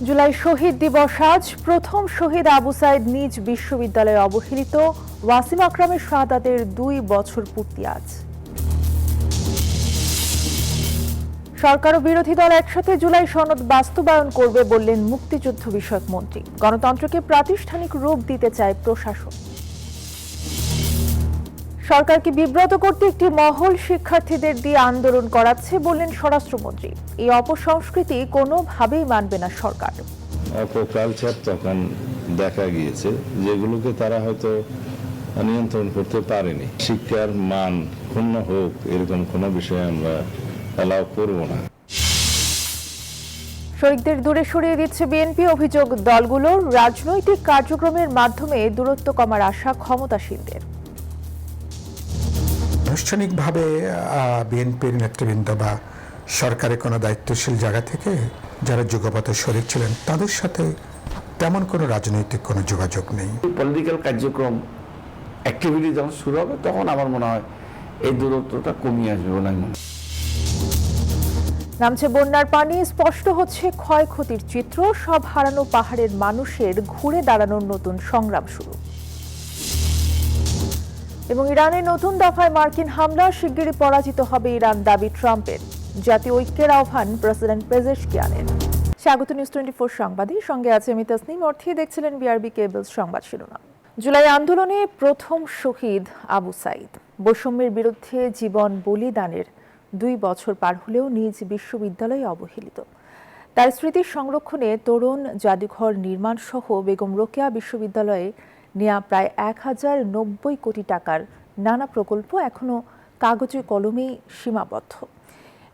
জুলাই শহীদ দিবস আজ। প্রথম শহীদ আবু সাইদ নিজ বিশ্ববিদ্যালয়ে অবহেলিত। ওয়াসিম আকরামের শাহাদাতের 2 বছর পূর্তি আজ। সরকার ও বিরোধী দল একসাথে জুলাই সনদ বাস্তবায়ন করবে বললেন মুক্তিযুদ্ধ বিষয়ক মন্ত্রী। গণতন্ত্রকে প্রাতিষ্ঠানিক রূপ দিতে চায় প্রশাসন। সরকারকে বিব্রত করতে একটি মহল শিক্ষার্থীদের দিয়ে আন্দোলন করাচ্ছে বললেন স্বরাষ্ট্রমন্ত্রী। এই অপসংস্কৃতি কোনোভাবেই মানবে না সরকার। অপকালচার তখন দেখা গিয়েছে যেগুলোকে তারা হয়তো নিয়ন্ত্রণ করতে পারেনি। শিক্ষার মান ক্ষুণ্ণ হোক এরকম কোনো বিষয় আমরা অ্যালাউ করব না। শরিকদের দূরে সরিয়ে দিচ্ছে বিএনপি। অভিযোগ দলগুলোর রাজনৈতিক কার্যক্রমের মাধ্যমে দূরত্ব কমার আশা ক্ষমতাসীনদের। আনুষ্ঠানিকভাবে বিএনপির নেতৃবৃন্দ বা সরকারের কোনো দায়িত্বশীল জায়গা থেকে যারা যুগপথে শরিক ছিলেন তাদের সাথে তেমন কোনো রাজনৈতিক কোনো যোগাযোগ নেই। পলিটিক্যাল কার্যক্রম অ্যাক্টিভিটি যখন শুরু হবে তখন আমার মনে হয় এই দূরত্বটা কমিয়ে আসবে বলে আমি মনে হয়। নামছে বন্যার পানি, স্পষ্ট হচ্ছে ক্ষয়ক্ষতির চিত্র। সব হারানো পাহাড়ের মানুষের ঘুরে দাঁড়ানোর নতুন সংগ্রাম শুরু। এবং ইরানে নতুন দফায় মার্কিন হামলা, শিগগিরই পরাজিত হবে ইরান দাবি ট্রাম্পের। জাতীয় ঐক্যের আহ্বান প্রেসিডেন্ট পেজেশকিয়ানের। স্বাগত নিউজ 24 সংবাদে, সঙ্গে আছে আমি তাসনিম অর্থী। দেখছিলেন বিআরবি কেবলস সংবাদ শিরোনাম। জুলাই আন্দোলনে প্রথম শহীদ আবু সাইদ। বৈষম্যের বিরুদ্ধে জীবন বলিদানের 2 বছর পার হলেও নিজ বিশ্ববিদ্যালয়ে অবহেলিত। তার স্মৃতি সংরক্ষণে তরুণ জাদুঘর নির্মাণ সহ বেগম রোকেয়া বিশ্ববিদ্যালয়ে নেওয়া প্রায় 1090 কোটি টাকার নানা প্রকল্প এখনো কাগজে কলমেই সীমাবদ্ধ।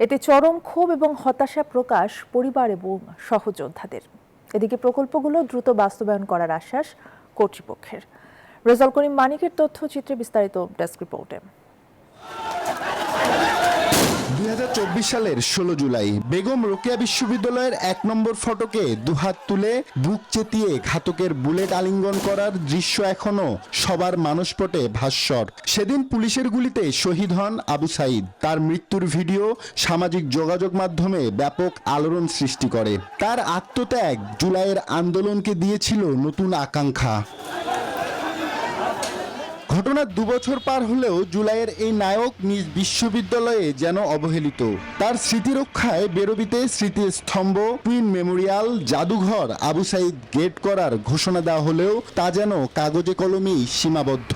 এতে চরম ক্ষোভ এবং হতাশা প্রকাশ পরিবার এবং সহযোদ্ধাদের। এদিকে প্রকল্পগুলো দ্রুত বাস্তবায়ন করার আশ্বাস কর্তৃপক্ষের। রেজাউল করিম মানিকের তথ্যচিত্রে বিস্তারিত ডেস্ক রিপোর্টে। 2024 সালের 16 জুলাই বেগম রোকেয়া বিশ্ববিদ্যালয়ের 1 নম্বর ফটকে দুহাত তুলে বুক চেতিয়ে ঘাতকের বুলেট আলিঙ্গন করার দৃশ্য এখনো সবার মানসপটে ভাস্বর। সেদিন পুলিশের গুলিতে শহীদ হন আবু সাইদ। তার মৃত্যুর ভিডিও সামাজিক যোগাযোগ মাধ্যমে ব্যাপক আলোড়ন সৃষ্টি করে। তার আত্মত্যাগ জুলাইয়ের আন্দোলনকে দিয়েছিল নতুন আকাঙ্ক্ষা। ঘটনার 2 বছর পার হলেও জুলাইয়ের এই নায়ক নিজ বিশ্ববিদ্যালয়ে যেন অবহেলিত। তার স্মৃতি রক্ষায় বেরোবিতে স্মৃতিস্তম্ভ, টুইন মেমোরিয়াল, জাদুঘর, আবু সাইদ গেট করার ঘোষণা দেওয়া হলেও তা যেন কাগজে কলমেই সীমাবদ্ধ।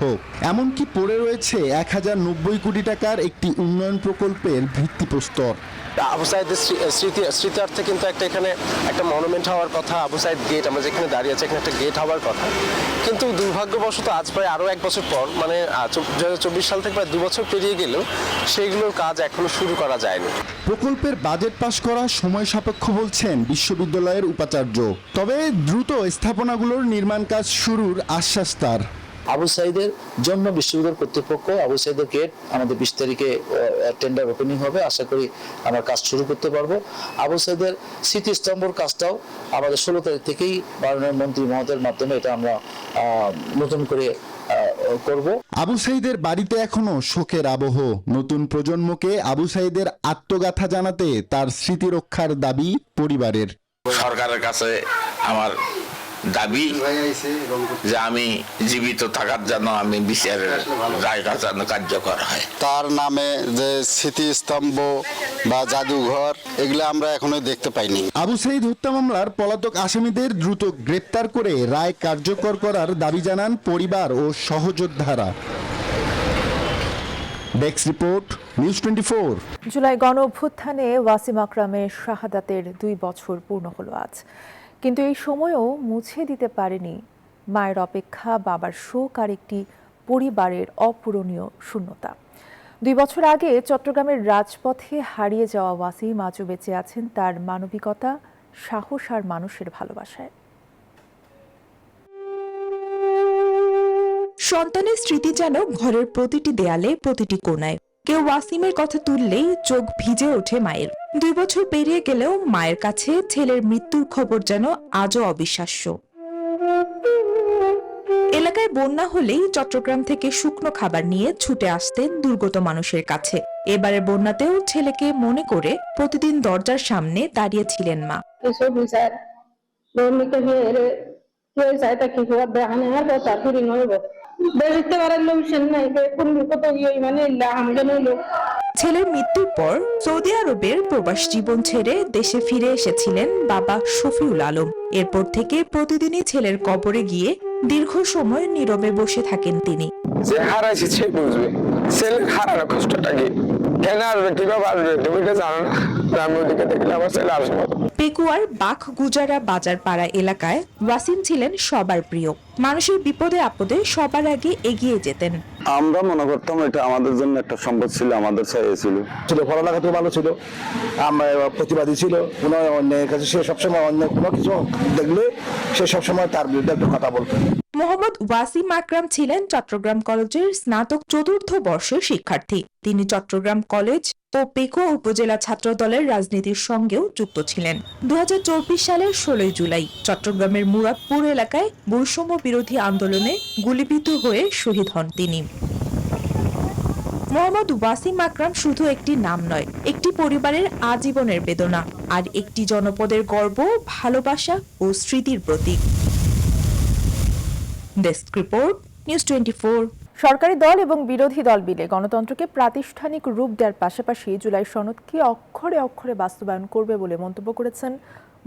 এমনকি পড়ে রয়েছে 1090 কোটি টাকার একটি উন্নয়ন প্রকল্পের ভিত্তিপ্রস্তর। আবু সাইদের স্মৃতার্থে কিন্তু এখানে একটা মনুমেন্ট হওয়ার কথা। আবু সাইদ গেট, আমরা যেখানে দাঁড়িয়ে আছি এখানে একটা গেট হওয়ার কথা, কিন্তু দুর্ভাগ্যবশত আজ প্রায় আরও 1 বছর পর, মানে 2024 সাল থেকে প্রায় 2 বছর পেরিয়ে গেলেও সেইগুলোর কাজ এখনো শুরু করা যায়নি। প্রকল্পের বাজেট পাস করা সময় সাপেক্ষ বলছেন বিশ্ববিদ্যালয়ের উপাচার্য। তবে দ্রুত স্থাপনাগুলোর নির্মাণ কাজ শুরুর আশ্বাস তার। আবু সাইদের জন্য বিশ্ববিদ্যালয় কর্তৃপক্ষ, আবু সাইদের গেট আমাদের 20 তারিখে টেন্ডার ওপেনিং হবে, আশা করি আমরা কাজ শুরু করতে পারবো। আবু সাইদের স্মৃতিস্তম্ভর কাজটাও আমাদের 16 তারিখ থেকেই মাননীয় মন্ত্রী মহোদয়ের মাধ্যমে এটা আমরা নতুন করে করব। আবু সাইদের বাড়িতে এখনো শোকের আবহ। নতুন প্রজন্মকে আবু সাইদের আত্মগাথা জানাতে তার স্মৃতি রক্ষার দাবি পরিবারের। সরকারের কাছে আমার দাবি যে আমি জীবিত থাকার জন্য আমি বিচারের জায়গা যেন কার্যকর হয়। তার নামে যে স্মৃতিস্তম্ভ বা জাদুঘর এগুলো আমরা এখনো দেখতে পাইনি। আবু সাইদ হত্যা মামলার পলাতক আসামিদের দ্রুত গ্রেপ্তার করে রায় কার্যকর করার দাবি জানান পরিবার ও সহযোদ্ধারা। Desk report, news 24। জুলাই গণ অভ্যুত্থানে ওয়াসিম আকরামের শাহাদাতের 2 বছর পূর্ণ হলো আজ। কিন্তু এই সময়ও মুছে দিতে পারেনি মায়ের অপেক্ষা, বাবার শোক আর একটি পরিবারের অপূরণীয় শূন্যতা। 2 বছর আগে চট্টগ্রামের রাজপথে হারিয়ে যাওয়া ওয়াসিম আজও বেঁচে আছেন তার মানবিকতা, সাহস আর মানুষের ভালোবাসায়। সন্তানের স্মৃতি যেন ঘরের প্রতিটি দেয়ালে, প্রতিটি কোণায়। কেউ ওয়াসিমের কথা তুললেই চোখ ভিজে ওঠে মায়ের। 2 বছর পেরিয়ে গেলেও মায়ের কাছে ছেলের মৃত্যুর খবর যেন আজও অবিশ্বাস্য। এলাকায় বন্যা হলেই চট্টগ্রাম থেকে শুকনো খাবার নিয়ে ছুটে আসতেন দুর্গত মানুষের কাছে। এবারের বন্যাতেও ছেলেকে মনে করে প্রতিদিন দরজার সামনে দাঁড়িয়েছিলেন মা। শ্রমিকের কেউ চাইটা কি হওয়া দেখানে আর কথা ফিরি নইব দেখতে পারেন লোক নাই কোন কত মানে আমি জানি লোক। ছেলের মৃত্যুর পর সৌদি আরবের প্রবাস জীবন ছেড়ে দেশে ফিরে এসেছিলেন বাবা শফিউল আলম। এরপর থেকে প্রতিদিনই ছেলের কবরে গিয়ে দীর্ঘ সময় নীরবে বসে থাকেন তিনি। যে হারাইছে সে বুঝবে, ছেলের হারানোর কষ্টটা কি, কেন আসবে, কিভাবে আসবে, তুমি এটা জানো না। আমি ওদিকে দেখলে আমার ছেলে আসবে। পেকুয়ার বাঘ গুজারা বাজার পাড়া এলাকায় ওয়াসিম ছিলেন সবার প্রিয়। মানুষের বিপদে আপদে সবার আগে এগিয়ে যেতেন। আমরা মনে করতাম এটা আমাদের জন্য একটা সম্পদ ছিল, আমাদের চাইয়ে ছিল। পড়ালেখাতেও ভালো ছিল, আমরা প্রতিবাদী ছিল, কোনো অন্যের কাছে সে সবসময় অন্য কোনো কিছু দেখলে সে সবসময় তার বিরুদ্ধে একটা কথা বলতেন। মোহাম্মদ ওয়াসিম আকরাম ছিলেন চট্টগ্রাম কলেজের স্নাতক চতুর্থ বর্ষের শিক্ষার্থী। তিনি চট্টগ্রাম কলেজ ও পেকুয়া উপজেলা ছাত্র দলের রাজনীতির সঙ্গেও যুক্ত ছিলেন। 2024 সালের 16 জুলাই চট্টগ্রামের মুরাদপুর এলাকায় বৈষম্য বিরোধী আন্দোলনে গুলিবিদ্ধ হয়ে শহীদ হন তিনি। মোহাম্মদ ওয়াসিম আকরাম শুধু একটি নাম নয়, একটি পরিবারের আজীবনের বেদনা, আর একটি জনপদের গর্ব, ভালোবাসা ও স্মৃতির প্রতীক। Desk report, news 24। সরকারি দল এবং বিরোধী দল মিলে গণতন্ত্রকে প্রাতিষ্ঠানিক রূপ দেওয়ার পাশাপাশি জুলাই সনদকে অক্ষরে অক্ষরে বাস্তবায়ন করবে বলে মন্তব্য করেছেন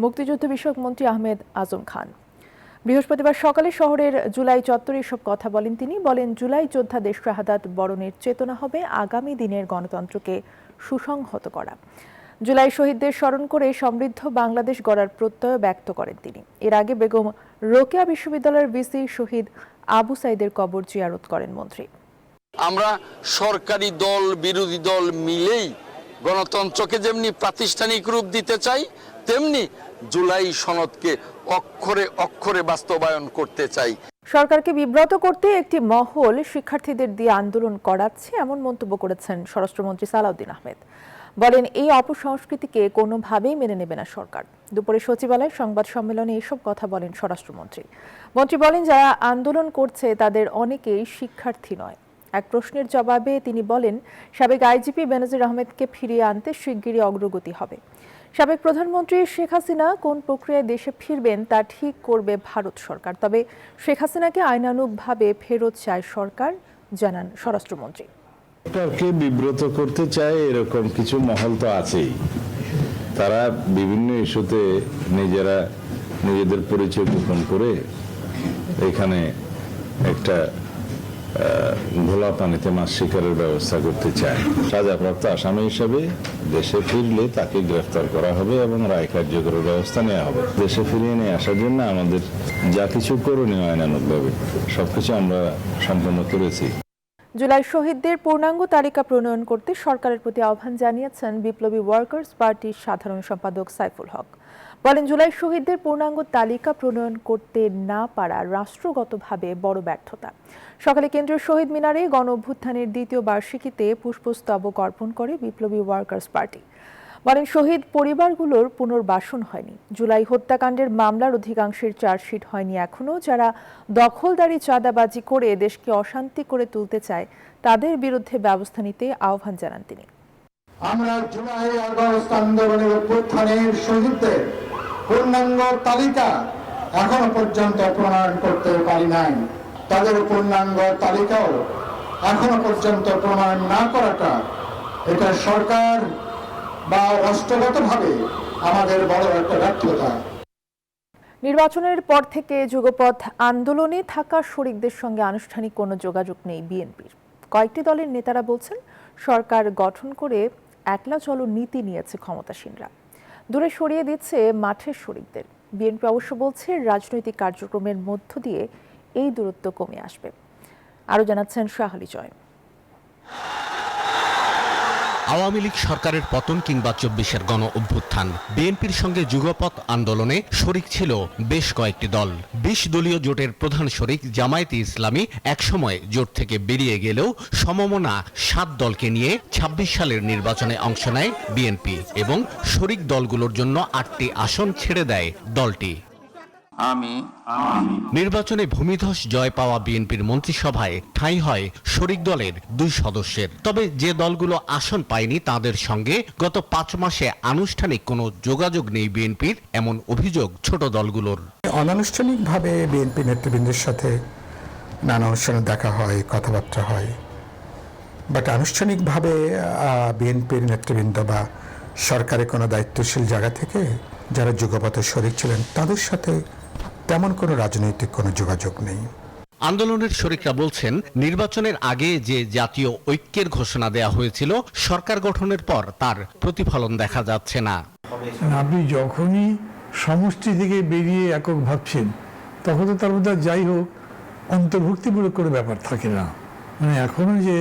মুক্তিযুদ্ধ বিষয়ক মন্ত্রী আহমেদ আজম খান। বৃহস্পতিবার সকালে শহরের জুলাই চত্বরে এসব কথা বলেন তিনি। বলেন, জুলাই যোদ্ধাদের শাহাদাত বরণের চেতনা হবে আগামী দিনের গণতন্ত্রকে সুসংহত করা। জুলাই শহীদদের স্মরণ করে সমৃদ্ধ বাংলাদেশ গড়ার প্রত্যয় ব্যক্ত করেন তিনি। এর আগে বেগম রোকেয়া বিশ্ববিদ্যালয়ের ভিসি শহীদ আবু সাইদের কবর জিয়ারত করেন মন্ত্রী। আমরা সরকারি দল বিরোধী দল মিলেই গণতন্ত্রকে যেমনি প্রাতিষ্ঠানিক রূপ দিতে চাই, তেমনি জুলাই সনদকে অক্ষরে অক্ষরে বাস্তবায়ন করতে চাই। সরকারকে বিব্রত করতে একটি মহল শিক্ষার্থীদের দিয়ে আন্দোলন করাচ্ছে, এমন মন্তব্য করেছেন স্বরাষ্ট্রমন্ত্রী সালাউদ্দিন আহমেদ। বলেন, এই অপসংস্কৃতিকে কোনোভাবেই মেনে নেবে না সরকার। দুপুরে সচিবালয়ে সংবাদ সম্মেলনে এসব কথা বলেন স্বরাষ্ট্রমন্ত্রী। মন্ত্রী বলেন, যারা আন্দোলন করছে তাদের অনেকেই শিক্ষার্থী নয়। এক প্রশ্নের জবাবে তিনি বলেন, সাবেক আইজিপি বেনজির আহমেদকে ফিরিয়ে আনতে শিগগিরই অগ্রগতি হবে। সাবেক প্রধানমন্ত্রী শেখ হাসিনা কোন প্রক্রিয়ায় দেশে ফিরবেন তা ঠিক করবে ভারত সরকার, তবে শেখ হাসিনাকে আইনানুগভাবে ফেরত চায় সরকার, জানান স্বরাষ্ট্রমন্ত্রী। সরকারকে বিব্রত করতে চায় এরকম কিছু মহল তো আছেই। তারা বিভিন্ন ইস্যুতে নিজেদের পরিচয় গোপন করে এখানে একটা ঘোলা পানিতে মাছ শিকারের ব্যবস্থা করতে চায়। সাজাপ্রাপ্ত আসামি হিসেবে দেশে ফিরলে তাকে গ্রেফতার করা হবে এবং রায় কার্যকরের ব্যবস্থা নেওয়া হবে। দেশে ফিরিয়ে নিয়ে আসার জন্য আমাদের যা কিছু করণীয় আইনানুগভাবে সবকিছু আমরা সম্পন্ন করেছি। জুলাই শহীদদের পূর্ণাঙ্গ তালিকা প্রণয়ন করতে সরকারের প্রতি আহ্বান জানিয়েছেন বিপ্লবী ওয়ার্কার্স পার্টির সাধারণ সম্পাদক সাইফুল হক। বলেন, জুলাই শহীদদের পূর্ণাঙ্গ তালিকা প্রণয়ন করতে না পারা রাষ্ট্রগতভাবে বড় ব্যর্থতা। সকালে কেন্দ্রীয় শহীদ মিনারে গণ অভ্যুত্থানের দ্বিতীয় বার্ষিকীতে পুষ্পস্তবক অর্পণ করে বিপ্লবী ওয়ার্কার্স পার্টি। বলেন, শহীদ পরিবারগুলোর পুনর্বাসন হয়নি। জুলাই হত্যাকাণ্ডের মামলার অধিকাংশের চার্জশিট হয়নি এখনো। যারা দখলদারি চাঁদাবাজি করে দেশকে অশান্তি করে তুলতে চায় তাদের বিরুদ্ধে ব্যবস্থা নিতে আহ্বান জানান তিনি। আমরা জুলাই আগস্ট আন্দোলনের অভ্যুত্থানের শহীদদের পূর্ণাঙ্গ তালিকা এখনো পর্যন্ত প্রণয়ন করতে পারি নাই। তাদের পূর্ণাঙ্গ তালিকাও এখনো পর্যন্ত প্রণয়ন না করাটা এটা সরকার বা রাষ্ট্রগতভাবে আমাদের বড় একটা ব্যর্থতা। নির্বাচনের পর থেকে যুগপথ আন্দোলনে থাকা শরিকদের সঙ্গে আনুষ্ঠানিক কোনো যোগাযোগ নেই বিএনপির। কয়েকটি দলের নেতারা বলছেন, সরকার গঠন করে একলা চলো নীতি নিয়েছে ক্ষমতাসীনরা, দূরে সরিয়ে দিচ্ছে মাঠের শরিকদের। বিএনপি অবশ্য বলছে, রাজনৈতিক কার্যক্রমের মধ্য দিয়ে এই দূরত্ব কমে আসবে। আরও জানাচ্ছেন শাহালি জয়। আওয়ামী লীগ সরকারের পতন কিংবা 24-এর গণ অভ্যুত্থান, বিএনপির সঙ্গে যুগপৎ আন্দোলনে শরিক ছিল বেশ কয়েকটি দল। 20 দলীয় জোটের প্রধান শরিক জামায়াতে ইসলামী একসময় জোট থেকে বেরিয়ে গেলেও সমমনা 7 দলকে নিয়ে 26 সালের নির্বাচনে অংশ নেয় বিএনপি এবং শরিক দলগুলোর জন্য 8টি আসন ছেড়ে দেয় দলটি। নির্বাচনে ভূমিধস জয় পাওয়া বিএনপির মন্ত্রিসভায় ঠাঁই হয় শরিক দলের 2 সদস্যের। তবে যে দলগুলো আসন পায়নি তাদের সঙ্গে গত 5 মাসে আনুষ্ঠানিক কোনো যোগাযোগ নেই বিএনপির, এমন অভিযোগ ছোট দলগুলোর। অনানুষ্ঠানিকভাবে বিএনপি নেতৃবৃন্দের সাথে নানা অনুষ্ঠানে দেখা হয়, কথাবার্তা হয়, বাট আনুষ্ঠানিকভাবে বিএনপির নেতৃবৃন্দ বা সরকারের কোনো দায়িত্বশীল জায়গা থেকে যারা যুগপথে শরিক ছিলেন তাদের সাথে তেমন কোনো রাজনৈতিক কোনো যোগাযোগ নেই। আন্দোলনের শরিকরা বলছেন, নির্বাচনের আগে যে জাতীয় ঐক্যের ঘোষণা দেয়া হয়েছিল, সরকার গঠনের পর তার প্রতিফলন দেখা যাচ্ছে না। আপনি যখনই সমষ্টি থেকে বেরিয়ে একক ভাবছেন তখন তো তার মধ্যে যাই হোক অন্তর্ভুক্তিমূলক কোনো ব্যাপার থাকে না। মানে এখনো যে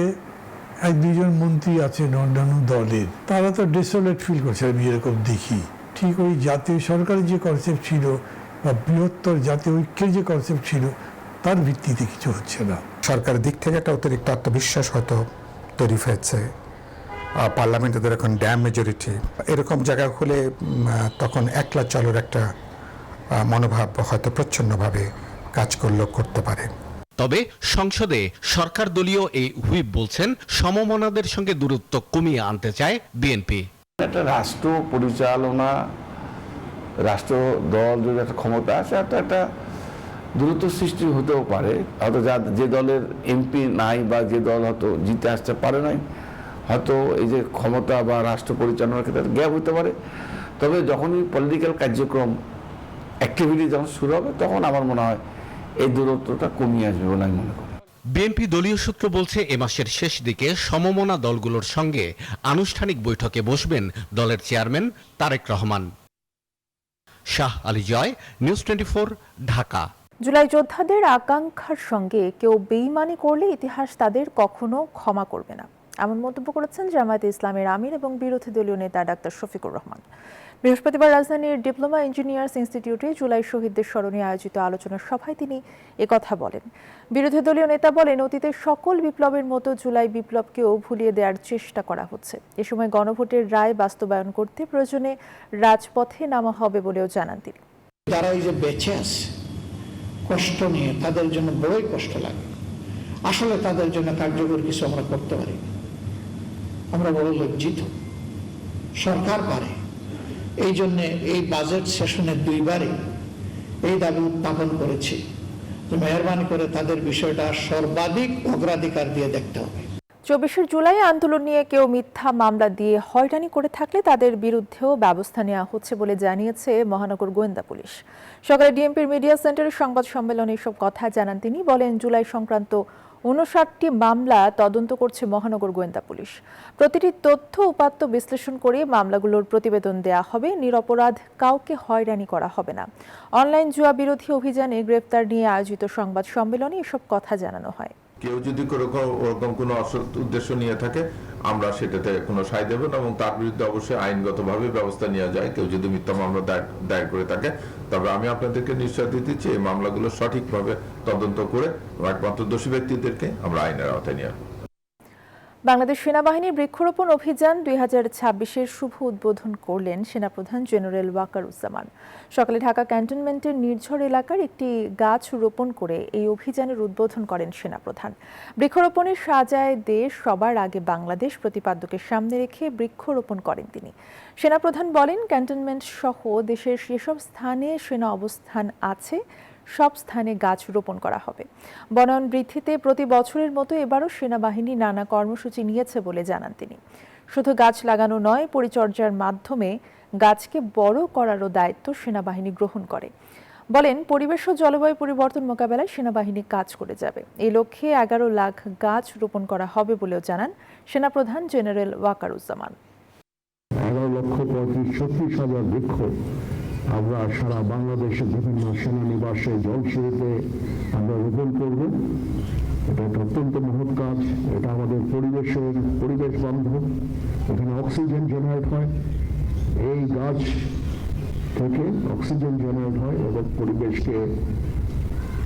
1-2 মন্ত্রী আছেন অন্যান্য দলের, তারা তো ডেসোলেট ফিল করছে, আমি এরকম দেখি। ঠিক ওই জাতীয় সরকারের যে কনসেপ্ট ছিল বা বৃহত্তর জাতীয় ঐক্যের যে কনসেপ্ট ছিল তার ভিত্তিতে কিছু হচ্ছে না। সরকারের দিক থেকে একটা অতিরিক্ত আত্মবিশ্বাস হয়তো তৈরি হয়েছে, পার্লামেন্টে তো এখন ড্যাম মেজরিটি, এরকম জায়গা হলে তখন একলা চলার একটা মনোভাব হয়তো প্রচ্ছন্নভাবে কাজ করতে পারে। তবে সংসদে সরকার দলীয় এই হুইপ বলছেন, সমমনাদের সঙ্গে দূরত্ব কমিয়ে আনতে চায় বিএনপি। একটা রাষ্ট্র পরিচালনা, রাষ্ট্র দল যদি একটা ক্ষমতা আছে, একটা দূরত্ব সৃষ্টি হতেও পারে। হয়তো যে দলের এমপি নাই বা যে দল হয়তো জিতে আসতে পারে নাই, হয়তো এই যে ক্ষমতা বা রাষ্ট্র পরিচালনার ক্ষেত্রে গ্যাপ হতে পারে। তবে যখনই পলিটিক্যাল কার্যক্রম অ্যাক্টিভিটি যখন শুরু হবে তখন আমার মনে হয় এই দূরত্বটা কমিয়ে আসবে বলে আমি মনে করি। বিএনপি দলীয় সূত্র বলছে, এ মাসের শেষ দিকে সমমনা দলগুলোর সঙ্গে আনুষ্ঠানিক বৈঠকে বসবেন দলের চেয়ারম্যান তারেক রহমান। শাহ আলী জয়, নিউজ 24, ঢাকা। জুলাই যোদ্ধাদের আকাঙ্ক্ষার সঙ্গে কেউ বেইমানি করলে ইতিহাস তাদের কখনো ক্ষমা করবে না, এমন মন্তব্য করেছেন জামায়াতে ইসলামের আমির এবং বিরোধী দলীয় নেতা ডাক্তার শফিকুর রহমান। বৃহস্পতিবার রাজধানীর ডিপ্লোমা ইঞ্জিনিয়ার্স ইনস্টিটিউটে জুলাই শহীদদের স্মরণে আয়োজিত আলোচনা সভায় তিনি একথা বলেন। বিরোধী দলীয় নেতা বলেন, অতীতের সকল বিপ্লবের মতো জুলাই বিপ্লবকেও ভুলিয়ে দেওয়ার চেষ্টা করা হচ্ছে। এ সময় গণভোটের রায় বাস্তবায়ন করতে প্রয়োজনে রাজপথে নামা হবে বলেও জানান তিনি। যারা এই যে বেঁচে আছে কষ্ট নিয়ে, তাদের জন্য বড়ই কষ্ট লাগে। আসলে তাদের জন্য কার্যকর কিছু আমরা করতে পারি, আমরা বড় লজ্জিত। সরকার পারে, এই জন্য এই বাজেট সেশনে 2বারই এই দাবি উত্থাপন করেছি যে মেহরবানি করে তাদের বিষয়টা সর্বাধিক অগ্রাধিকার দিয়ে দেখতে হবে। 24 জুলাই আন্দোলন নিয়ে কেউ মিথ্যা মামলা দিয়ে হয়রানি করে থাকলে তাদের বিরুদ্ধেও ব্যবস্থা নেওয়া হচ্ছে বলে জানিয়েছে মহানগর গোয়েন্দা পুলিশ। সকালে ডিএমপির মিডিয়া সেন্টারে সংবাদ সম্মেলনে এসব কথা জানান তিনি। বলেন, জুলাই সংক্রান্ত 59টি মামলা তদন্ত করছে মহানগর গোয়েন্দা পুলিশ। প্রতিটি তথ্য উপাত্ত বিশ্লেষণ করে মামলাগুলোর প্রতিবেদন দেয়া হবে। নিরপরাধ কাউকে হয়রানি করা হবে না। অনলাইন জুয়া বিরোধী অভিযানে গ্রেফতার নিয়ে আয়োজিত সংবাদ সম্মেলনে এসব কথা জানানো হয়। কেউ যদি ওরকম কোনো অসৎ উদ্দেশ্য নিয়ে থাকে, আমরা সেটাতে কোনো সায় দেব না এবং তার বিরুদ্ধে অবশ্যই আইনগতভাবে ব্যবস্থা নেওয়া যায়। কেউ যদি মিথ্যা মামলা দায়ের করে থাকে, তবে আমি আপনাদেরকে নিশ্চয় দিচ্ছি এই মামলাগুলো সঠিকভাবে তদন্ত করে একমাত্র দোষী ব্যক্তিদেরকে আমরা আইনের আওতায় নিয়ে আসবো। বাংলাদেশ সেনাবাহিনীর বৃক্ষরোপণ অভিযান 2026-এর শুভ উদ্বোধন করলেন সেনাপ্রধান জেনারেল ওয়াকারুজ্জামান। সকালে ঢাকা ক্যান্টনমেন্টের নির্ঝর এলাকার একটি গাছ রোপণ করে এই অভিযানের উদ্বোধন করেন সেনাপ্রধান। বৃক্ষরোপণের সাজায় দেশ সবার আগে বাংলাদেশ প্রতিপাদ্যকে সামনে রেখে বৃক্ষরোপণ করেন তিনি। সেনাপ্রধান বলেন, ক্যান্টনমেন্ট সহ দেশের সেসব স্থানে সেনা অবস্থান আছে, সব স্থানে গাছ রোপণ করা হবে। বনায়ন বৃদ্ধিতে প্রতি বছরের মতো এবারও সেনাবাহিনী নানা কর্মসূচি নিয়েছে বলে জানান তিনি। শুধু গাছ লাগানো নয়, পরিচর্যার মাধ্যমে গাছকে বড় করারও দায়িত্ব সেনাবাহিনী গ্রহণ করে। বলেন, পরিবেশ ও জলবায়ু পরিবর্তন মোকাবেলায় সেনাবাহিনী কাজ করে যাবে। এই লক্ষ্যে 11 লাখ গাছ রোপণ করা হবে বলেও জানান সেনাপ্রধান জেনারেল ওয়াকারুজ্জামান। 11,35,36,000 বৃক্ষ আমরা সারা বাংলাদেশে বিভিন্ন সেনানিবাসে, জলসিঁড়িতে আমরা রোপণ করব। এটা একটা অত্যন্ত মহৎ কাজ। এটা আমাদের পরিবেশ বান্ধব। এখানে অক্সিজেন জেনারেট হয়, এই গাছ থেকে অক্সিজেন জেনারেট হয় এবং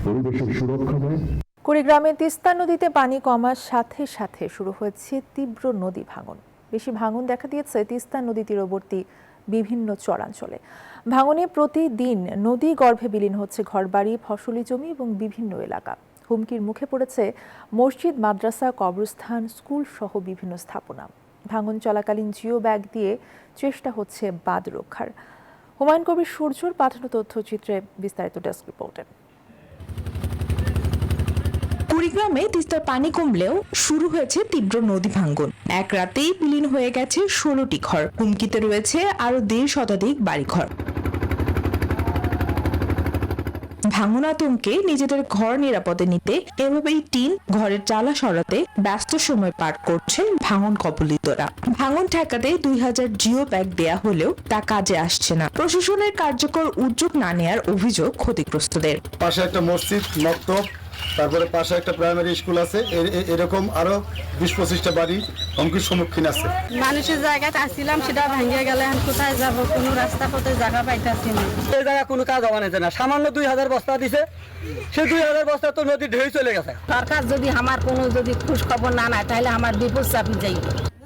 পরিবেশের সুরক্ষা দেয়। কুড়িগ্রামে তিস্তা নদীতে পানি কমার সাথে সাথে শুরু হয়েছে তীব্র নদী ভাঙন। বেশি ভাঙন দেখা দিয়েছে তিস্তা নদী তীরবর্তী বিভিন্ন চরাঞ্চলে। ভাঙনে প্রতিদিন নদী গর্ভে বিলীন হচ্ছে ঘরবাড়ি, ফসলি জমি এবং বিভিন্ন এলাকা। হুমকির মুখে পড়েছে মসজিদ, মাদ্রাসা, কবরস্থান, স্কুল সহ বিভিন্ন স্থাপনা। ভাঙন চলাকালীন জিও ব্যাগ দিয়ে চেষ্টা হচ্ছে বাঁধ রক্ষার। হুমায়ুন কবির সূর্যর পাঠানো তথ্যচিত্রে বিস্তারিত ডেস্ক রিপোর্টে। কুড়িগ্রামে তিস্তার পানি কমলেও শুরু হয়েছে তীব্র নদী ভাঙ্গন। এক রাতেই বিলীন হয়ে গেছে 16টি ঘর। হুমকিতে রয়েছে আরো 1.5 শতাধিক বাড়িঘর। ভাঙন আতঙ্কে নিজেদের ঘর নিরাপদে নিতে এভাবেই টিন ঘরের চালা সরাতে ব্যস্ত সময় পার করছেন ভাঙন কবলিতরা। ভাঙন ঠেকাতে 2000 জিও ব্যাগ দেয়া হলেও তা কাজে আসছে না। প্রশাসনের কার্যকর উদ্যোগ না নেয়ার অভিযোগ ক্ষতিগ্রস্তদের। পাশে একটা মসজিদ, মক্তব, তারপরে পাশে একটা প্রাইমারি স্কুল আছে, এরকম আরো 20-25টা বাড়ি হুমকির সম্মুখীন আছে। মানুষের জায়গাতে আসছিলাম, সেটা ভেঙে গেলে কোথায় যাব, কোনো রাস্তা পথে জায়গা পাইতেছি না। এই জায়গা কোনো কাজ হওয়া না, সামান্য 2000 বস্তা দিছে, সেই 2000 বস্তা তো নদী ঢেউ চলে গেছে। সরকার যদি আমার কোনো খোঁজ খবর না নেয় তাহলে আমার বিপদ চাপি যাই।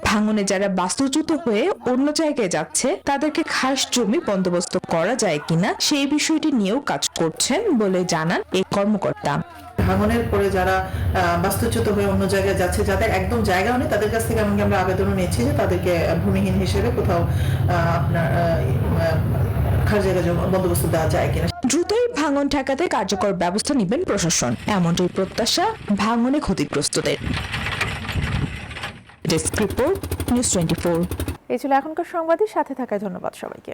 ভাঙনে যারা বাস্তুচ্যুত হয়ে অন্য জায়গায় যাচ্ছে তাদেরকে খাস জমি বন্দোবস্ত করা যায় কিনা সেই বিষয়টি নিয়েও কাজ করছেন বলে জানান এই কর্মকর্তা। ভাঙনের পরে যারা বাস্তুচ্যুত হয়ে অন্য জায়গায় যাচ্ছে, যাদের একদম জায়গাও নেই, তাদের কাছ থেকে এমনকি আমরা আবেদনও নিচ্ছি যে তাদেরকে ভূমিহীন হিসেবে কোথাও আপনার খাস জায়গা বন্দোবস্ত দেওয়া যায় কিনা। দ্রুতই ভাঙন ঠেকাতে কার্যকর ব্যবস্থা নেবেন প্রশাসন, এমনটাই প্রত্যাশা ভাঙনে ক্ষতিগ্রস্তদের। Desk report, news 24। এই ছিল এখনকার সংবাদের সাথে থাকায় ধন্যবাদ সবাইকে।